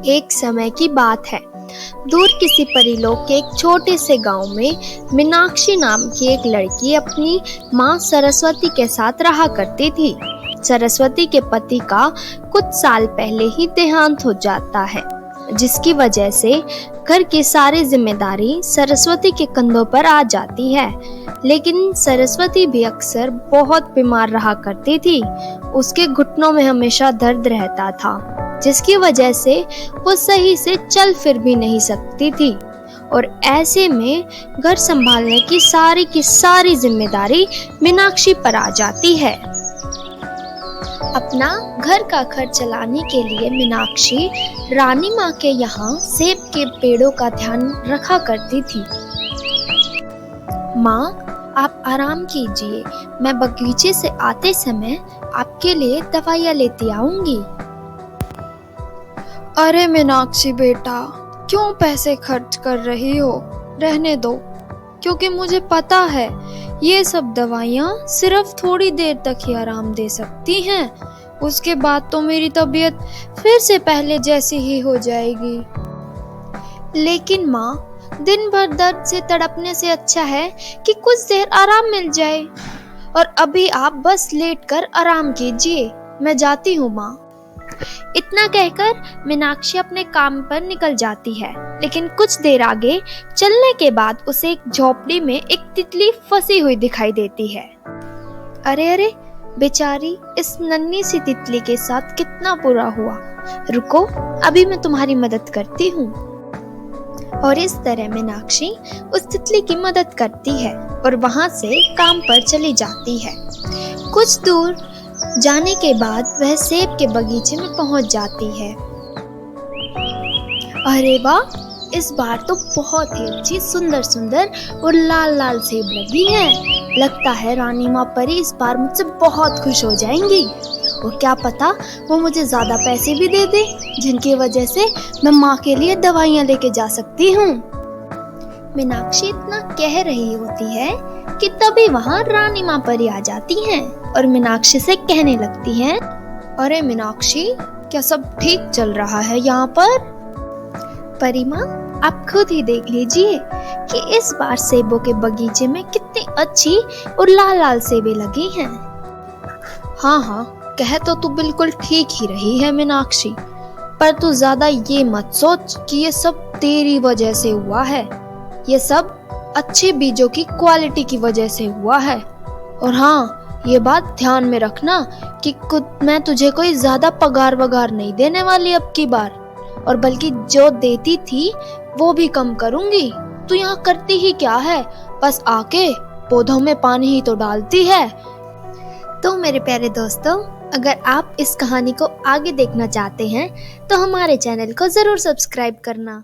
एक समय की बात है। दूर किसी परीलोक के एक छोटे से गांव में मीनाक्षी नाम की एक लड़की अपनी माँ सरस्वती के साथ रहा करती थी। सरस्वती के पति का कुछ साल पहले ही देहांत हो जाता है, जिसकी वजह से घर की सारी जिम्मेदारी सरस्वती के कंधों पर आ जाती है। लेकिन सरस्वती भी अक्सर बहुत बीमार रहा करती थी। उसके घुटनों में हमेशा दर्द रहता था, जिसकी वजह से वो सही से चल फिर भी नहीं सकती थी। और ऐसे में घर संभालने की सारी जिम्मेदारी मीनाक्षी पर आ जाती है। अपना घर का खर्च चलाने के लिए मीनाक्षी रानी माँ के यहाँ सेब के पेड़ों का ध्यान रखा करती थी। माँ, आप आराम कीजिए, मैं बगीचे से आते समय आपके लिए दवाइयाँ लेती आऊंगी। अरे मीनाक्षी बेटा, क्यों पैसे खर्च कर रही हो? रहने दो, क्योंकि मुझे पता है ये सब दवाइयाँ सिर्फ थोड़ी देर तक ही आराम दे सकती हैं। उसके बाद तो मेरी तबीयत फिर से पहले जैसी ही हो जाएगी। लेकिन माँ, दिन भर दर्द से तड़पने से अच्छा है कि कुछ देर आराम मिल जाए। और अभी आप बस लेटकर आराम कीजिए, मैं जाती हूँ माँ। इतना कहकर मीनाक्षी अपने काम पर निकल जाती है। लेकिन कुछ देर आगे चलने के बाद उसे एक झोपड़ी में एक तितली फंसी हुई दिखाई देती है। अरे अरे, बेचारी इस नन्ही सी तितली के साथ कितना बुरा हुआ। रुको, अभी मैं तुम्हारी मदद करती हूँ। और इस तरह मीनाक्षी उस तितली की मदद करती है और वहां से काम पर चली जाती है। कुछ दूर जाने के बाद वह सेब के बगीचे में पहुंच जाती है। अरे वाह, इस बार तो बहुत ही अच्छी सुंदर सुंदर और लाल लाल सेब लगी हैं। लगता है रानी माँ परी इस बार मुझसे बहुत खुश हो जाएंगी। और क्या पता वो मुझे ज्यादा पैसे भी दे दे, जिनकी वजह से मैं माँ के लिए दवाइयाँ लेके जा सकती हूँ। मीनाक्षी इतना कह रही होती है कि तभी वहाँ रानी माँ परी आ जाती हैं और मीनाक्षी से कहने लगती हैं, अरे मीनाक्षी, क्या सब ठीक चल रहा है यहाँ पर? परी माँ, आप खुद ही देख लीजिए कि इस बार सेबों के बगीचे में कितनी अच्छी और लाल लाल सेबें लगी हैं। हाँ हाँ, कह तो तू बिल्कुल ठीक ही रही है मीनाक्षी, पर तू ज्यादा ये मत सोच कि ये सब तेरी वजह से हुआ है। ये सब अच्छे बीजों की क्वालिटी की वजह से हुआ है। और हाँ, ये बात ध्यान में रखना कि मैं तुझे कोई ज्यादा पगार वगार नहीं देने वाली अब की बार, और बल्कि जो देती थी वो भी कम करूंगी। तू यहाँ करती ही क्या है? बस आके पौधों में पानी ही तो डालती है। तो मेरे प्यारे दोस्तों, अगर आप इस कहानी को आगे देखना चाहते हैं तो हमारे चैनल को जरूर सब्सक्राइब करना।